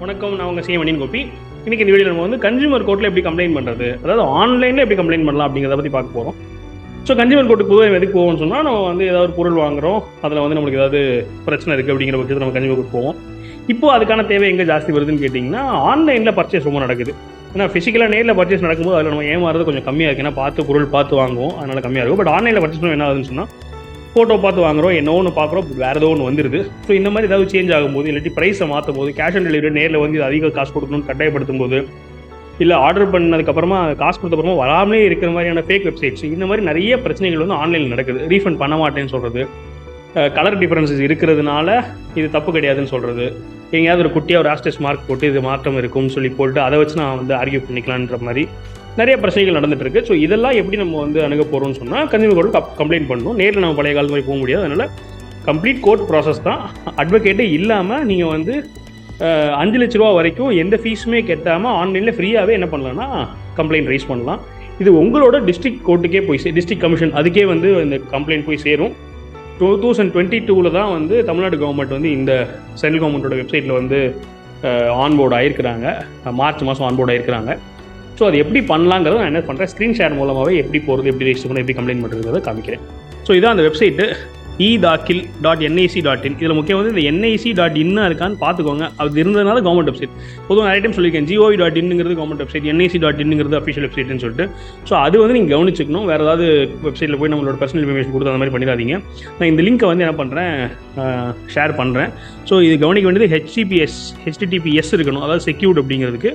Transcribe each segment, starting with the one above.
வணக்கம், நான் உங்கள் ManianGopi. இன்றைக்கி இந்த வீடியோ நம்ம வந்து கன்சூமர் கோர்ட்டில் எப்படி கம்ப்ளைண்ட் பண்ணுறது, அதாவது ஆன்லைனில் எப்படி கம்ப்ளைண்ட் பண்ணலாம் அப்படிங்கிறத பற்றி பார்க்க போகிறோம். ஸோ கன்சூமர் கோர்ட்டுக்கு பொதுவாக எதுக்கு போவோம்னு சொன்னால், நம்ம வந்து ஏதாவது ஒரு பொருள் வாங்குகிறோம், அதில் வந்து நம்மளுக்கு ஏதாவது பிரச்சனை இருக்குது அப்படிங்கிற பட்சத்தில் நம்ம கன்சூமர் கோர்ட் போவோம். இப்போ அதுக்கான தேவை எங்கே ஜாஸ்தி வருதுன்னு கேட்டிங்கன்னா, ஆன்லைனில் பர்ச்சேஸ் ரொம்ப நடக்குது. ஏன்னா ஃபிசிக்கலாக நேரில் பர்ச்சேஸ் நடக்கும்போது அதில் நம்ம ஏமாறது கொஞ்சம் கம்மியாக இருக்குது. ஏன்னா பொருள் பார்த்து வாங்குவோம், அதனால் கம்மியாக இருக்கும். பட் ஆன்லைனில் பர்ச்சேஸ் பண்ண என்ன ஆகுதுன்னு சொன்னால், ஃபோட்டோ பார்த்து வாங்குறோம், என்ன ஒன்று பார்க்குறோம், வேறு ஏதோ ஒன்று வந்துடுது. ஸோ இந்த மாதிரி ஏதாவது சேஞ்ச் ஆகும்போது, இல்லாட்டி ப்ரைஸை மாற்றும் போது, கேஷ் ஆன் டெலிவரி நேரில் வந்து இது அதிக காசு கொடுக்கணும்னு கட்டாயப்படுத்தும் போது, இல்லை ஆர்டர் பண்ணதுக்கப்புறமா காசு கொடுத்தப்புறமா வராமலே இருக்கிற மாதிரியான ஃபேக் வெப்சைட்ஸ், இந்த மாதிரி நிறைய பிரச்சனைகள் வந்து ஆன்லைனில் நடக்குது. ரீஃபண்ட் பண்ண மாட்டேன்னு சொல்கிறது, கலர் டிஃபரன்சஸ் இருக்கிறதுனால இது தப்பு கிடையாதுன்னு சொல்கிறது, எங்கேயாவது ஒரு குட்டியாக ஒரு ஆஸ்டஸ் மார்க் போட்டு இது மாற்றம் இருக்கும்னு சொல்லி போட்டு அதை வச்சு நான் வந்து ஆர்கியூ பண்ணிக்கலான்ற மாதிரி நிறைய பிரச்சனைகள் நடந்துட்டு இருக்கு. ஸோ இதெல்லாம் எப்படி நம்ம வந்து அணுக போகிறோம்னு சொன்னால், கன்சூமர் கோர்ட்டுக்கு கம்ப்ளைண்ட் பண்ணணும். நேரில் நம்ம பழைய காலத்து மாதிரி போக முடியாது. அதனால் கம்ப்ளீட் கோர்ட் ப்ராசஸ் தான். அட்வொகேட்டே இல்லாமல் நீங்கள் வந்து 5 லட்ச ரூபா வரைக்கும் எந்த ஃபீஸுமே கட்டாமல் ஆன்லைனில் ஃப்ரீயாகவே என்ன பண்ணலாம்னா கம்ப்ளைண்ட் ரைஸ் பண்ணலாம். இது உங்களோட டிஸ்ட்ரிக்ட் கோர்ட்டுக்கே போய் டிஸ்ட்ரிக்ட் கமிஷன் அதுக்கே வந்து இந்த கம்ப்ளைண்ட் போய் சேரும். 2022 தான் வந்து தமிழ்நாடு கவர்மெண்ட் வந்து இந்த சென்ட்ரல் கவர்மெண்ட்டோட வெப்சைட்டில் வந்து ஆன்போர்டு ஆகிருக்கிறாங்க. மார்ச் மாதம் ஆன்போர்டு ஆகிருக்கிறாங்க. ஸோ அது எப்படி பண்ணலாங்கிறத நான் என்ன பண்ணுறேன், ஸ்க்ரீன் ஷேர் மூலமாகவே எப்படி போகிறது, எப்படி ரெஜிஸ்டர் பண்ண, எப்படி கம்ப்ளைண்ட் பண்ணுறதுங்கிறத காமிக்கிறேன். ஸோ இதான் அந்த வெப்சைட்டு edaakhil.nic.in. இதில் முக்கியம் வந்து இந்த nic.in இருக்கான்னு பார்த்துக்கோங்க. அது இருந்ததுனால கவர்மெண்ட் வெப்சைட். பொதுவாக நிறைய டைம் சொல்லியிருக்கேன், gov.in government website, nic.in official வெப்சைட்னு சொல்லிட்டு. ஸோ அது வந்து நீங்கள் கவனிச்சுக்கணும். வேறு ஏதாவது வெப்சைட்டில் போய் நம்மளோட பர்சனல் இன்ஃபர்மேஷன் கொடுத்து அந்த மாதிரி பண்ணிடாதீங்க. நான் இந்த லிங்க்கை வந்து என்ன பண்ணுறேன், ஷேர் பண்ணுறேன். ஸோ இது கவனிக்க வேண்டியது HTTPS இருக்கணும், அதாவது செக்யூர்ட் அப்படிங்கிறதுக்கு.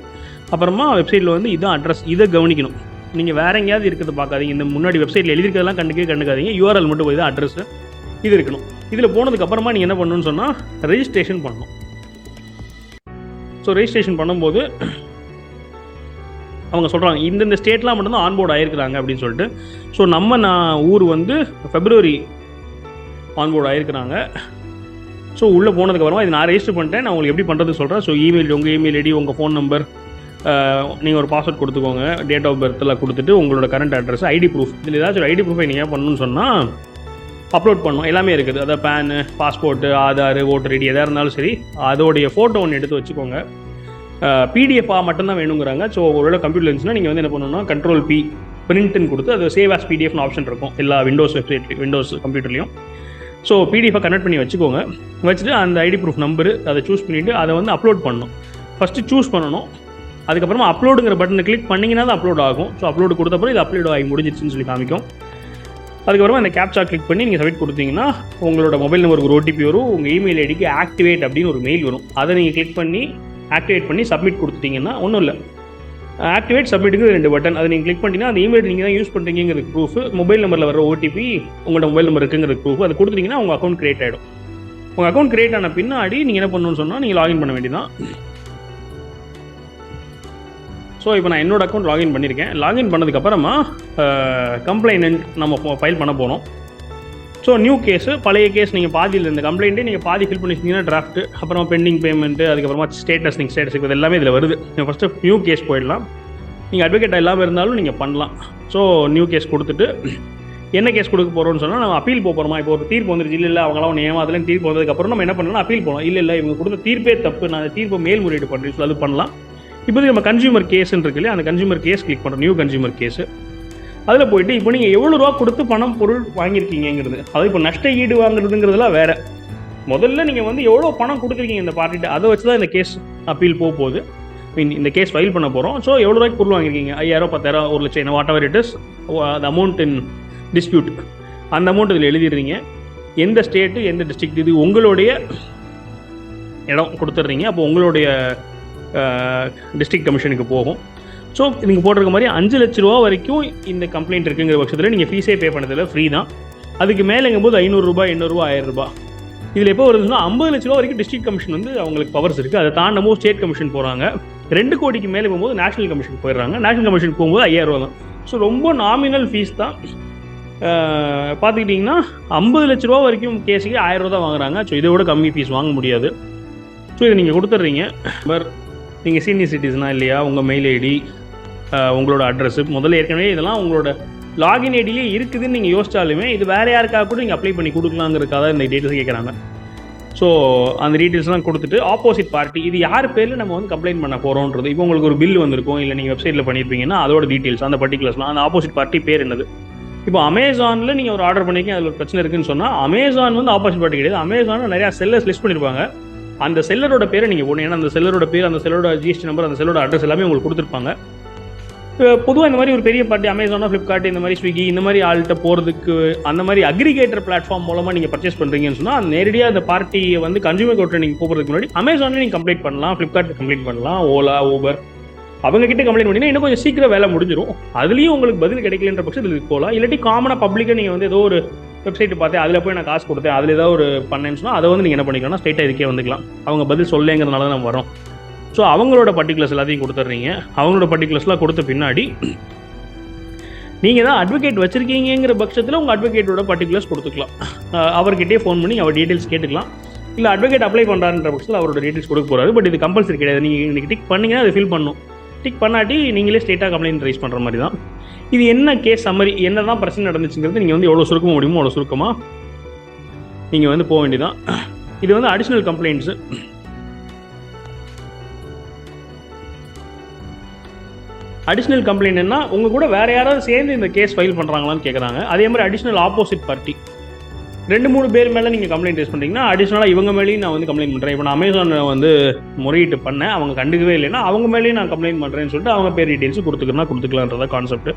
அப்புறமா வெப்சைட்டில் வந்து இதான் அட்ரஸ், இதை கவனிக்கணும். நீங்கள் வேறு எங்கேயாவது இருக்கிறத பார்க்காதீங்க. இந்த முன்னாடி வெப்சைட்டில் எழுதிருக்கிறதெல்லாம் கண்டுக்காதீங்க. URL மட்டும் போய் தான் அட்ரஸ் இது இருக்கணும். இதில் போனதுக்கப்புறமா நீங்கள் என்ன பண்ணணும்னு சொன்னால், ரெஜிஸ்ட்ரேஷன் பண்ணணும். ஸோ ரெஜிஸ்ட்ரேஷன் பண்ணும்போது அவங்க சொல்கிறாங்க இந்தந்த ஸ்டேட்லாம் மட்டும்தான் ஆன்போர்டு ஆகிருக்கிறாங்க அப்படின்னு சொல்லிட்டு. ஸோ நான் ஊர் வந்து February ஆன்போர்டு ஆகிருக்கிறாங்க. ஸோ உள்ளே போனதுக்கப்புறமா இது நான் ரெஜிஸ்டர் பண்ணிட்டேன். நான் உங்களுக்கு எப்படி பண்ணுறது சொல்கிறேன். ஸோ உங்கள் இமெயில் ஐடி, உங்கள் ஃபோன் நம்பர், நீங்கள் ஒரு பாஸ்வேர்ட் கொடுத்துக்கோங்க, டேட் ஆஃப் பர்த்தில் கொடுத்துட்டு உங்களோட கரண்ட் அட்ரஸ், ஐடி ப்ரூஃப். இதில் ஏதாச்சும் ஒரு ஐடி ப்ரூஃபை நீங்கள் பண்ணணும்னு சொன்னால் அப்லோட் பண்ணணும். எல்லாமே இருக்குது. அதாவது PAN, passport, Aadhaar, voter ID எதாக இருந்தாலும் சரி, அதோடைய ஃபோட்டோ ஒன்று எடுத்து வச்சுக்கோங்க. பிடிஎஃபாக மட்டும்தான் வேணுங்கிறாங்க. ஸோ ஒருவேளை கம்ப்யூட்டர் இருந்துச்சுன்னா நீங்கள் வந்து என்ன பண்ணணும்னா Ctrl+P பிரிண்ட்னு கொடுத்து அது சேவ் ஆஸ் பிடிஎஃப்னு ஆப்ஷன் இருக்கும் எல்லா விண்டோஸ் கம்ப்யூட்டர்லையும். ஸோ பிடிஎஃபை கனெக்ட் பண்ணி வச்சுக்கோங்க. வச்சுட்டு அந்த ஐடி ப்ரூஃப் நம்பரு அதை சூஸ் பண்ணிவிட்டு அதை வந்து அப்லோட் பண்ணணும். ஃபஸ்ட்டு சூஸ் பண்ணணும். அதுக்கப்புறமா அப்லோடுங்கிற பட்டனை கிளிக் பண்ணிங்கன்னா தான் அப்லோட் ஆகும். ஸோ அப்லோடு கொடுத்தப்பறம் இது அப்லோட் ஆகி முடிஞ்சிருச்சுன்னு சொல்லி காமிக்கும். அதுக்கப்புறமா இந்த கேப்சா கிளிக் பண்ணி நீங்கள் சப்மிட் கொடுத்தீங்கன்னா உங்களோட மொபைல் நம்பருக்கு ஒரு OTP வரும். உங்கள் இமெயில் ஐடிக்கு ஆக்டிவேட் அப்படின்னு ஒரு மெயில் வரும். அதை நீங்கள் கிளிக் பண்ணி ஆக்டிவேட் பண்ணி சப்மிட் கொடுத்துட்டிங்கன்னா ஒன்றும் இல்லை, ஆக்டிவேட் சப்மிட்டுக்கு 2 பட்டன். அதை நீங்கள் கிளிக் பண்ணிங்கன்னா அந்த இமெயில் நீங்கள் தான் யூஸ் பண்ணுறீங்கிறது ப்ரூஃப், மொபைல் நம்பரில் வர OTP உங்களோட மொபைல் நம்பர் இருக்குங்கிறது ப்ரூஃப். அதை கொடுத்துட்டிங்கன்னா உங்கள் அக்கௌண்ட் கிரியேட் ஆகிடும். உங்கள் அக்கௌண்ட் கிரியேட் ஆன பின்னாடி நீங்கள் என்ன பண்ணணும்னு சொன்னால், நீங்கள் லாகின் பண்ண வேண்டியதான். ஸோ இப்போ நான் என்னோடய அக்கௌண்ட் லாகின் பண்ணியிருக்கேன். லாகின் பண்ணதுக்கப்புறமா கம்ப்ளைண்ட் நம்ம ஃபைல் பண்ண போகிறோம். ஸோ நியூ கேஸு, பழைய கேஸ் நீங்கள் பாதியில் இருந்த கம்ப்ளைண்ட்டே நீங்கள் பாதி ஃபில் பண்ணி வச்சிங்கன்னா டிராஃப்ட்டு, அப்புறமா பெண்டிங் பேமெண்ட்டு, அதுக்கப்புறமா ஸ்டேட்டஸ் இது எல்லாமே இதில் வருது. நீங்கள் ஃபஸ்ட்டு நியூ கேஸ் போயிடலாம். நீங்கள் அட்வொகேட் இல்லாமல் இருந்தாலும் நீங்கள் பண்ணலாம். ஸோ நியூ கேஸ் கொடுத்துட்டு என்ன கேஸ் கொடுக்க போகிறோம்னு சொன்னால், நம்ம அப்பீல் போகிறோமா. இப்போ ஒரு தீர்ப்பு வந்துருச்சு, இல்லை அவங்களாம் ஒன்று ஏமாதலன்னு தீர்ப்பு வந்ததுக்கப்புறம் நம்ம என்ன பண்ணலாம், அப்பீல் போகலாம். இல்லை இவங்க கொடுத்த தீர்ப்பே தப்பு, நான் அந்த தீர்ப்பை மேல்முறையீடு பண்ணுறேன், ஸோ அது பண்ணலாம். இப்போது நம்ம கன்சியூமர் கேஸ்ன்னு இருக்கு இல்லையா, அந்த கன்சியூமர் கேஸ் கிளிக் பண்ணுறோம், நியூ கன்சியூமர் கேஸு. அதில் போயிட்டு இப்போ நீங்கள் எவ்வளோ ரூபா கொடுத்து பொருள் வாங்கியிருக்கீங்கிறது, அது இப்போ நஷ்ட ஈடு வாங்குறதுங்கிறதுலாம் வேறு. முதல்ல நீங்கள் வந்து எவ்வளோ பணம் கொடுத்துருக்கீங்க இந்த பார்ட்டிட்டு, அதை வச்சு தான் இந்த கேஸ் அப்பீல் போகுது. இந்த கேஸ் ஃபைல் பண்ண போகிறோம். ஸோ எவ்வளோ ரூபாய்க்கு பொருள் வாங்கியிருக்கீங்க, 5000, 10,000, 1 லட்சம், வாட் எவர் இட் இஸ், அந்த அமௌண்ட் இன் டிஸ்பியூட், அந்த அமௌண்ட் இதில் எழுதிடுறீங்க. எந்த ஸ்டேட்டு, எந்த டிஸ்ட்ரிக்ட், இது உங்களுடைய இடம் கொடுத்துட்றீங்க. அப்போ உங்களுடைய டிஸ்ட்ரிக்ட் கமிஷனுக்கு போகும். ஸோ நீங்கள் போட்டிருக்க மாதிரி 5 லட்ச ரூபா வரைக்கும் இந்த கம்ப்ளைண்ட் இருக்குங்கிற பட்சத்தில் நீங்கள் ஃபீஸே பே பண்ணதில்லை, ஃப்ரீ தான். அதுக்கு மேலேங்கும்போது 500 ரூபாய், 800 ரூபா, 1000 ரூபா. இதில் எப்போ வருதுன்னா 50 லட்ச ரூபா வரைக்கும் டிஸ்ட்ரிக்ட் கமிஷன் வந்து அவங்களுக்கு பவர்ஸ் இருக்குது. அதை தாண்டமும் ஸ்டேட் கமிஷன் போகிறாங்க. 2 கோடிக்கு மேலே போகும்போது நேஷனல் கமிஷன் போயிடுறாங்க. நேஷனல் கமிஷன் போகும்போது 5000 ரூபா தான். ஸோ ரொம்ப நாமினல் ஃபீஸ் தான். பார்த்துக்கிட்டிங்கன்னா 50 லட்ச ரூபா வரைக்கும் கேஸுக்கு 1000 ரூபா தான் வாங்குறாங்க. ஸோ இதை விட கம்மி ஃபீஸ் வாங்க முடியாது. ஸோ இதை நீங்கள் கொடுத்துட்றீங்க. நீங்கள் சீனியர் சிட்டிசனா இல்லையா, உங்கள் மெயில் ஐடி, உங்களோட அட்ரஸ்ஸு, முதல்ல ஏற்கனவே இதெல்லாம் உங்களோட லாகின் ஐடியிலே இருக்குதுன்னு நீங்கள் யோசிச்சாலுமே இது வேறு யாருக்காக கூட நீங்கள் அப்ளை பண்ணி கொடுக்கலாங்கிறதுக்காக இந்த டீட்டெயில்ஸ் கேட்குறாங்க. ஸோ அந்த டீட்டெயில்ஸ்லாம் கொடுத்துட்டு ஆப்போசிட் பார்ட்டி இது யார் பேரில் நம்ம வந்து கம்ப்ளைண்ட் பண்ண போகிறோன்றது, இப்போ உங்களுக்கு ஒரு பில் வந்திருக்கும், இல்லை நீங்கள் வெப்சைட்டில் பண்ணியிருப்பீங்கன்னா அதோட டீட்டெயில்ஸ் அந்த பர்டிகுலர்ஸ்லாம், அந்த ஆப்போசிட் பார்ட்டி பேர் என்னது. இப்போ அமேசானில் நீங்கள் ஒரு ஆர்டர் பண்ணிக்க அதில் ஒரு பிரச்சனை இருக்குன்னு சொன்னால் அமேசான் வந்து ஆப்போசிட் பார்ட்டி கிடையாது. அமேசானில் நிறையா செல்லர்ஸ் லிஸ்ட் பண்ணியிருப்பாங்க. அந்த செல்லரோட பேரை நீங்கள் போடணும். ஏன்னா அந்த செல்லரோட பேர், அந்த செல்லரோட ஜிஎஸ்டி நம்பர், அந்த செல்லரோட அட்ரஸ் எல்லாமே உங்களுக்கு கொடுத்துருப்பாங்க. பொதுவாக இந்த மாதிரி ஒரு பெரிய பார்ட்டி அமேசானோ ஃப்ளிப்கார்ட் இந்த மாதிரி ஸ்விக்கி இந்த மாதிரி ஆள்கிட்ட போகிறதுக்கு அந்த மாதிரி அக்ரிகேட்டர் பிளாட்ஃபார்ம் மூலமாக நீங்கள் பர்ச்சேஸ் பண்ணுறீங்கன்னு சொன்னால் நேரடியாக அந்த பார்ட்டியை வந்து கன்சூமர் கோர்ட்டில் நீங்கள் போகிறதுக்கு முன்னாடி அமேசானில் நீங்கள் கம்ப்ளைண்ட் பண்ணலாம், ஃப்ளிப்கார்ட்டில் கம்ப்ளைண்ட் பண்ணலாம், ஓலா, ஊபர் அவங்க கிட்ட கம்ப்ளைண்ட் பண்ணிங்கன்னா இன்னும் கொஞ்சம் சீக்கிரம் வேலை முடிஞ்சிடும். அதுலேயும் உங்களுக்கு பதில் கிடைக்கலன்ற பட்சத்தில் இதுக்கு போகலாம். இல்லாட்டி காமனாக பப்ளிக்காக நீங்கள் வந்து ஏதோ ஒரு வெப்சைட் பார்த்தேன், அதில் போய் நான் காசு கொடுத்தேன், அதில் ஏதாவது ஒரு பண்ணேன்னு சொன்னால் அதை வந்து நீங்கள் என்ன பண்ணிக்கலாம்னா ஸ்ட்ரைட்டாக இதுக்கே வந்துக்கலாம். அவங்க பதில் சொல்லேங்கிறதுனால தான் நம்ம வரோம். ஸோ அவங்களோட பர்டிகுலர்ஸ் எல்லாத்தையும் கொடுத்துட்றீங்க. அவங்களோட பர்டிகுலர்ஸ்லாம் கொடுத்த பின்னாடி நீங்கள் தான் அட்வொகேட் வச்சுருக்கீங்கிற பட்சத்தில் உங்கள் அட்வொகேட்டோட பர்டிகுலர்ஸ் கொடுத்துக்கலாம். அவர்கிட்டே ஃபோன் பண்ணி அவர் டீட்டெயில்ஸ் கேட்டுக்கலாம். இல்லை அட்வொகேட் அப்ளை பண்ணுறாருன்ற பட்சத்தில் அவரோட டீட்டெயில்ஸ் கொடுக்க போகிறாரு. பட் இது கம்பல்சரி கிடையாது. நீங்கள் இன்றைக்கி டிக் பண்ணிங்கன்னா அதை ஃபில் பண்ணணும். டிக் பண்ணாட்டி நீங்களே ஸ்ட்ரெயிட்டாக கம்ப்ளைண்ட் ரைஸ் பண்ணுற மாதிரி தான். இது என்ன கேஸ் சம்மரி, என்ன தான் பிரச்சனை நடந்துச்சுங்கிறது நீங்கள் வந்து எவ்வளோ சுருக்கமாக முடியுமோ அவ்வளோ சுருக்கமாக நீங்கள் வந்து போக வேண்டியதான். இது வந்து அடிஷ்னல் கம்ப்ளைண்ட்ஸு. அடிஷ்னல் கம்ப்ளைண்ட்னா உங்கள் கூட வேறு யாராவது சேர்ந்து இந்த கேஸ் ஃபைல் பண்ணுறாங்களான்னு கேட்குறாங்க. அதே மாதிரி அடிஷ்னல் ஆப்போசிட் பார்ட்டி 2-3 பேர் மேலே நீங்கள் கம்ப்ளைண்ட் ரைஸ் பண்ணுறீங்கன்னா அடிஷ்னலாக இவங்க மேலேயும் நான் வந்து கம்ப்ளைண்ட் பண்ணுறேன். இப்போ நான் அமேசானில் வந்து முறையீட்டு பண்ணேன், அவங்க கண்டுக்கவே இல்லைன்னா அவங்க மேலேயும் நான் கம்ப்ளைண்ட் பண்ணுறேன்னு சொல்லிட்டு அவங்க பேர் டீட்டெயில்ஸ் கொடுத்துக்கலான்றதா கான்செப்ட்.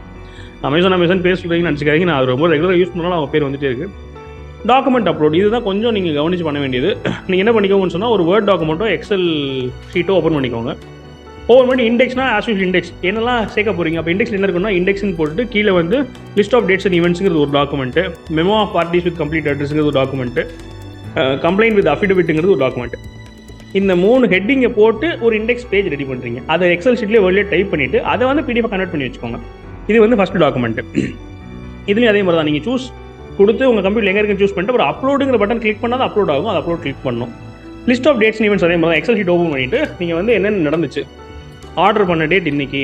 அமேசான் பேர் சொல்கிறீங்கன்னு நினச்சிக்காதீங்க, நான் ரொம்ப ரெகுலராக யூஸ் பண்ணாலும் அவங்க பேர் வந்துட்டே இருக்குது. டாக்குமெண்ட் அப்லோட் இதுதான் கொஞ்சம் நீங்கள் கவனித்து பண்ண வேண்டியது. நீங்கள் என்ன பண்ணிக்கோங்கன்னு சொன்னால் ஒரு வேர்ட் டாக்குமெண்ட்டோ எக்ஸல் ஷீட்டோ ஓப்பன் பண்ணிக்கோங்க. ஓப்பன் பண்ணி இண்டெக்ஸ்னா ஆஸ் யூஷுவல் இண்டெக்ஸ் என்னெல்லாம் சேர்க்க போகிறீங்க. அப்போ இண்டெக்ஸ் என்ன இருக்குன்னா இண்டெக்ஸ்னு போட்டு கீழே வந்து லிஸ்ட் ஆஃப் டேட்ஸ் அண்ட் ஈவெண்ட்ஸுங்கிறது ஒரு document, memo of parties with complete அட்ரஸ்ங்கிறது ஒரு டாக்குமெண்ட், கம்ப்ளைண்ட் வித் அஃபிடவிட்டுங்கிறது ஒரு டாக்குமெண்ட். இந்த 3 ஹெட்டிங்கை போட்டு ஒரு இண்டெக்ஸ் பேஜ் ரெடி பண்ணுறீங்க. அதை எக்ஸல் ஷீட்லேயே வெளியே டைப் பண்ணிவிட்டு அதை வந்து பிடிஎஃப் கன்வெர்ட் பண்ணி வச்சுக்கோங்க. இது வந்து ஃபஸ்ட் டாக்குமெண்ட். இதுலேயும் அதே மாதிரி தான் நீங்கள் சூஸ் கொடுத்து உங்கள் கம்ப்யூட்டர் எங்கே இருக்குன்னு சூஸ் பண்ணிட்டு ஒரு அப்லோடுங்கிற பட்டன் கிளிக் பண்ணால் அது அப்லோட் ஆகும். அது அப்லோட் கிளிக் பண்ணணும். லிஸ்ட் ஆஃப் டேட்ஸ் ஈவெண்ட்ஸ் அதே மாதிரி தான் எக்ஸல் ஷீட் ஓப்பன் பண்ணிவிட்டு நீங்கள் வந்து என்னென்ன நடந்துச்சு, ஆர்டர் பண்ண டேட் இன்றைக்கி,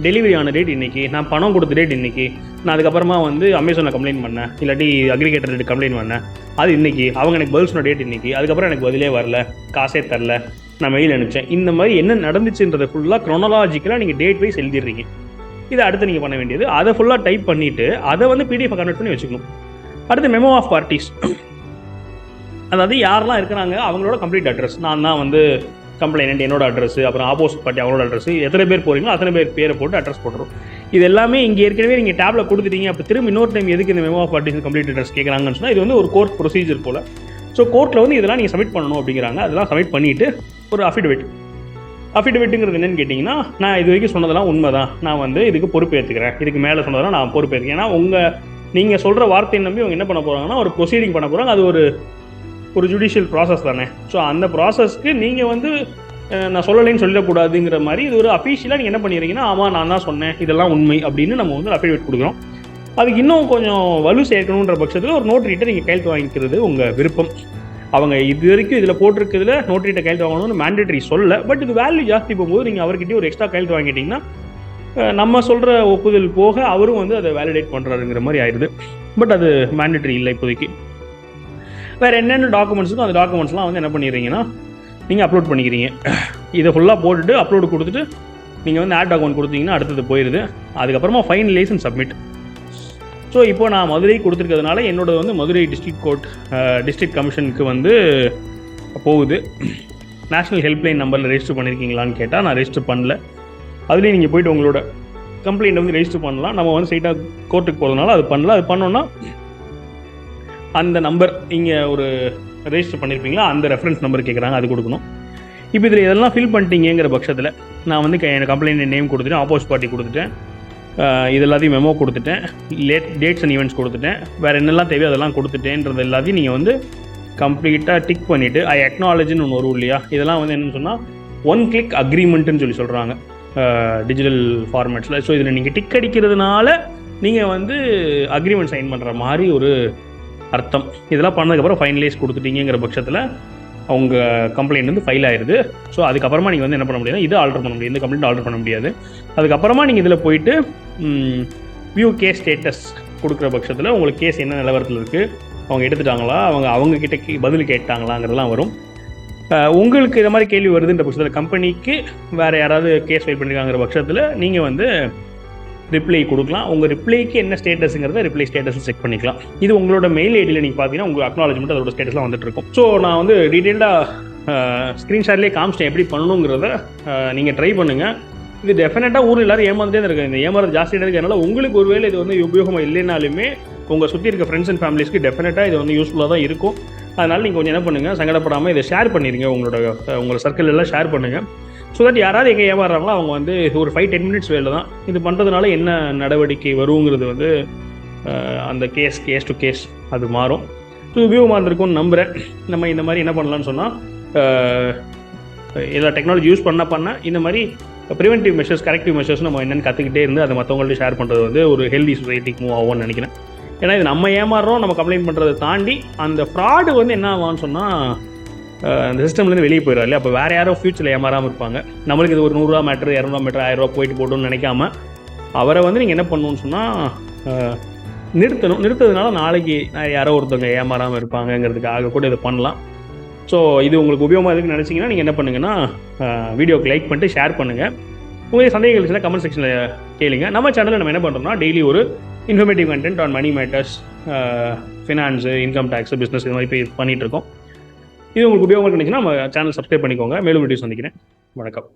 டெலிவரி ஆன டேட் இன்றைக்கி, நான் பணம் கொடுத்த டேட் இன்றைக்கி, நான் அதுக்கப்புறமா வந்து அமேசானில் கம்ப்ளைண்ட் பண்ணேன், இல்லாட்டி அக்ரிகேட்டர் டேட் கம்ப்ளைண்ட் பண்ணேன், அது இன்றைக்கி, அவங்க எனக்கு பதில் சொன்ன டேட் இன்றைக்கி, அதுக்கப்புறம் எனக்கு பதிலே வரல, காசே தரல, நான் மெயில் அனுப்பிச்சேன். இந்த மாதிரி என்ன நடந்துச்சுன்றதை ஃபுல்லாக க்ரோனாலாஜிக்கலாக நீங்கள் டேட் வைஸ் எழுதிடுறீங்க. இதை அடுத்து நீங்கள் பண்ண வேண்டியது அதை ஃபுல்லாக டைப் பண்ணிவிட்டு அதை வந்து பிடிஎஃப் கன்வெர்ட் பண்ணி வச்சுக்கணும். அடுத்து மெமோ ஆஃப் பார்ட்டிஸ், அதாவது யாரெல்லாம் இருக்கிறாங்க அவங்களோட கம்ப்ளீட் அட்ரஸ், நான் தான் வந்து கம்ப்ளைண்ட் என்னோட அட்ரஸ், அப்புறம் ஆப்போசிட் பார்ட்டி அவங்களோட அட்ரஸ், எத்தனை பேர் போகிறீங்களோ அத்தனை பேர் பேரை போட்டு அட்ரஸ் போட்டுரும். இது எல்லாமே இங்கே ஏற்கனவே நீங்கள் டேப்ல கொடுத்துட்டீங்க. அப்போ திரும்ப இன்னொரு டைம் எதுக்கு இந்த memo of parties complete address கேட்குறாங்கன்னு சொன்னால் இது வந்து ஒரு கோர்ட் ப்ரொசீஜர் போல். ஸோ கோர்ட்டில் வந்து இதெல்லாம் நீங்கள் சப்மிட் பண்ணணும் அப்படிங்கிறாங்க. அதெல்லாம் சப்மிட் பண்ணிவிட்டு ஒரு அஃபிடவிட்டுங்கிறது என்னென்னு கேட்டிங்கன்னா, நான் இது வரைக்கும் சொன்னதெல்லாம் உண்மை தான், நான் வந்து இதுக்கு பொறுப்பு ஏற்றுக்கிறேன், இதுக்கு மேலே சொன்னதெல்லாம் நான் பொறுப்பு ஏற்றுக்கிறேன். ஏன்னா நீங்கள் சொல்கிற வார்த்தையை நம்பி அவங்க என்ன பண்ண போகிறாங்கன்னா ஒரு ப்ரொசீடிங் பண்ண போகிறாங்க. அது ஒரு ஜுடிஷியல் ப்ராசஸ் தானே. ஸோ அந்த ப்ராசஸ்க்கு நீங்கள் வந்து நான் சொல்லலைன்னு சொல்லக்கூடாதுங்கிற மாதிரி இது ஒரு அஃபீஷியலாக நீங்கள் என்ன பண்ணிடுறீங்கன்னா, ஆமாம் நான் தான் சொன்னேன், இதெல்லாம் உண்மை அப்படின்னு நம்ம வந்து அஃபிடவிட் கொடுக்குறோம். அதுக்கு இன்னும் கொஞ்சம் வலு சேர்க்கணுன்ற பட்சத்தில் ஒரு நோட்டரிட்ட நீங்கள் கையெழுத்து வாங்கிக்கிறது உங்கள் விருப்பம். அவங்க இது வரைக்கும் இதில் போட்டிருக்கிறதுல நோட்டரிட்ட கையெழுத்து வாங்கணும்னு மேண்டேட்டரி சொல்ல, பட் இது வேல்யூ ஜாஸ்தி போகும்போது நீங்கள் அவர்கிட்டயே ஒரு எக்ஸ்ட்ரா கையெழுத்து வாங்கிட்டீங்கன்னா நம்ம சொல்கிற ஒப்புதல் போக அவரும் வந்து அதை வேலிடேட் பண்ணுறாருங்கிற மாதிரி ஆயிடுது. பட் அது மேண்டேட்டரி இல்லை இப்போதைக்கு. வேறு என்னென்ன டாக்குமெண்ட்ஸுக்கும் அந்த டாக்குமெண்ட்ஸ்லாம் வந்து என்ன பண்ணிடுறீங்கன்னா நீங்கள் அப்லோட் பண்ணிக்கிறீங்க. இதை ஃபுல்லாக போட்டுட்டு அப்லோடு கொடுத்துட்டு நீங்கள் வந்து ஆட் டாக்குமெண்ட் கொடுத்தீங்கன்னா அடுத்தது போயிடுது. அதுக்கப்புறமா ஃபைனலைசேஷன் சப்மிட். ஸோ இப்போ நான் மதுரை கொடுத்துருக்கிறதுனால என்னோட வந்து மதுரை டிஸ்ட்ரிக்ட் கமிஷனுக்கு வந்து போகுது. நேஷ்னல் ஹெல்ப்லைன் நம்பரில் ரெஜிஸ்டர் பண்ணியிருக்கீங்களான்னு கேட்டால் நான் ரெஜிஸ்டர் பண்ணல. அதுலேயும் நீங்கள் போய்ட்டு உங்களோட கம்ப்ளைண்ட் வந்து ரெஜிஸ்டர் பண்ணலாம். நம்ம வந்து ஸ்ட்ரைட்டாக கோர்ட்டுக்கு போகிறதுனால அது பண்ணல. அது பண்ணோன்னா அந்த நம்பர் இங்கே ஒரு ரெஜிஸ்டர் பண்ணியிருப்பீங்களா அந்த ரெஃபரன்ஸ் நம்பர் கேட்குறாங்க, அது கொடுக்கணும். இப்போ இதில் இதெல்லாம் ஃபில் பண்ணிட்டீங்கிற பட்சத்தில் நான் வந்து என் கம்ப்ளைண்ட் நேம் கொடுத்துட்டேன், ஆப்போசிட் பார்ட்டி கொடுத்துட்டேன், இது எல்லாத்தையும் மெமோ கொடுத்துட்டேன், டேட்ஸ் அண்ட் ஈவெண்ட்ஸ் கொடுத்துட்டேன், வேறு என்னெல்லாம் தேவையோ அதெல்லாம் கொடுத்துட்டேன்றது எல்லாத்தையும் நீங்கள் வந்து கம்ப்ளீட்டாக டிக் பண்ணிவிட்டு ஐ அக்னாலஜ்னு ஒன்று வரும் இல்லையா, இதெல்லாம் வந்து என்னென்னு சொன்னால் ஒன் கிளிக் அக்ரிமெண்ட்டுன்னு சொல்லி சொல்கிறாங்க டிஜிட்டல் ஃபார்மேட்ஸில். ஸோ இதில் நீங்கள் டிக் அடிக்கிறதுனால நீங்கள் வந்து அக்ரிமெண்ட் சைன் பண்ணுற மாதிரி ஒரு அர்த்தம். இதெல்லாம் பண்ணதுக்கப்புறம் ஃபைனலைஸ் கொடுத்துட்டீங்கிற பட்சத்தில் அவங்க கம்ப்ளைண்ட் வந்து ஃபைல் ஆயிடுது. ஸோ அதுக்கப்புறமா நீங்கள் வந்து என்ன பண்ண முடியாது, இது ஆல்டர் பண்ண முடியாது, இந்த கம்ப்ளைண்ட் ஆல்டர் பண்ண முடியாது. அதுக்கப்புறமா நீங்கள் இதில் போயிட்டு வியூ கேஸ் ஸ்டேட்டஸ் கொடுக்குற பட்சத்தில் உங்களுக்கு கேஸ் என்ன நிலவரத்தில் இருக்குது, அவங்க எடுத்துட்டாங்களா, அவங்க கிட்ட பதில் கேட்டாங்களாங்கிறதுலாம் வரும். உங்களுக்கு இந்த மாதிரி கேள்வி வருதுன்ற பட்சத்தில் கம்பெனிக்கு வேறு யாராவது கேஸ் ஃபைல் பண்ணியிருக்காங்கிற பட்சத்தில் நீங்கள் வந்து ரிப்ளை கொடுக்கலாம். உங்கள் ரிப்ளைக்கு என்ன ஸ்டேட்டஸுங்கிறத ரிப்ளை ஸ்டேட்டஸில் செக் பண்ணிக்கலாம். இது உங்களோட மெயில் ஐடியில் நீங்கள் பார்த்தீங்கன்னா உங்கள் அக்னாலஜ்மெண்ட் அதோட ஸ்டேட்டஸ்லாம் வந்துட்டு இருக்கும். ஸோ நான் வந்து டீட்டெயில்டாக ஸ்க்ரீன்ஷாட்லேயே காமிச்சிட்டேன் எப்படி பண்ணணுங்கிறத நீங்கள் ட்ரை பண்ணுங்கள். இது டெஃபினட்டாக ஊரில் எல்லாரும் ஏமாந்துட்டே தான் இருக்குது. இந்த ஏமாறது ஜாஸ்தியாக இருக்கிறதுனால உங்களுக்கு ஒருவேளை இது வந்து உபயோகமாக இல்லைனாலுமே உங்கள் சுற்றி இருக்க ஃப்ரெண்ட்ஸ் அண்ட் ஃபேமிலிஸ்க்கு டெஃபினட்டாக இது வந்து யூஸ்ஃபுல்லாக தான் இருக்கும். அதனால் நீங்கள் கொஞ்சம் என்ன பண்ணுங்கள், சங்கடப்படாமல் இதை ஷேர் பண்ணிடுங்க, உங்களோட சர்க்கிள் எல்லாம் ஷேர் பண்ணுங்கள். ஸோ தட் யாராவது எங்கே ஏமாறுறாங்களோ அவங்க வந்து ஒரு 5-10 மினிட்ஸ் வேலை தான். இது பண்ணுறதுனால என்ன நடவடிக்கை வருங்கிறது வந்து அந்த கேஸ் டு கேஸ் அது மாறும். ஸோ உபயோகமாக இருந்திருக்கும்னு நம்புகிறேன். நம்ம இந்த மாதிரி என்ன பண்ணலான்னு சொன்னால் எல்லா டெக்னாலஜி யூஸ் பண்ண இந்த மாதிரி ப்ரிவென்டிவ் மெஷர்ஸ், கரெக்டிவ் மெஷர்ஸ் நம்ம என்னென்னு கற்றுக்கிட்டே இருந்து அதை மற்றவங்கள்ட்ட ஷேர் பண்ணுறது வந்து ஒரு ஹெல்தி சொசைட்டிக்கு மூவ் ஆகும்னு நினைக்கிறேன். ஏன்னா இது நம்ம ஏமாறுறோம், நம்ம கம்ப்ளைண்ட் பண்ணுறதை தாண்டி அந்த ஃப்ராடு வந்து என்ன ஆகும்னு சொன்னால் அந்த சிஸ்டம்லேருந்து வெளியே போயிடும் இல்லையா. அப்போ வேறு யாரோ ஃபியூச்சரில் ஏமாறாமல் இருப்பாங்க. நம்மளுக்கு இது ஒரு 100 ரூபா மேட்ரு, 200 மேட்ரு, 1000 ரூபா போயிட்டு போட்டோம்னு நினைக்காம அவரை வந்து நீங்கள் என்ன பண்ணணும்னு சொன்னால் நிறுத்ததுனால நாளைக்கு யாரோ ஒருத்தவங்க ஏமாறாமல் இருப்பாங்கங்கிறதுக்காக கூட இதை பண்ணலாம். ஸோ இது உங்களுக்கு உபயோகமாக இருக்குன்னு நினச்சிங்கன்னா நீங்கள் என்ன பண்ணுங்கன்னா வீடியோக்கு லைக் பண்ணிட்டு ஷேர் பண்ணுங்கள். உங்களுக்கு சந்தேகங்கள் இருந்துச்சுன்னா கமெண்ட் செக்ஷனில் கேளுங்க. நம்ம சேனலில் நம்ம என்ன பண்ணுறோம்னா டெய்லி ஒரு informative content on money matters, finance, income tax, business இது மாதிரி போய் பண்ணிகிட்ருக்கோம். இது உங்களுக்கு உபயோகமாக இருந்துச்சுன்னா நம்ம சேனல் சப்ஸ்கிரைப் பண்ணிக்கோங்க. மேலும் வீடியோ சந்திக்கிறேன். வணக்கம்.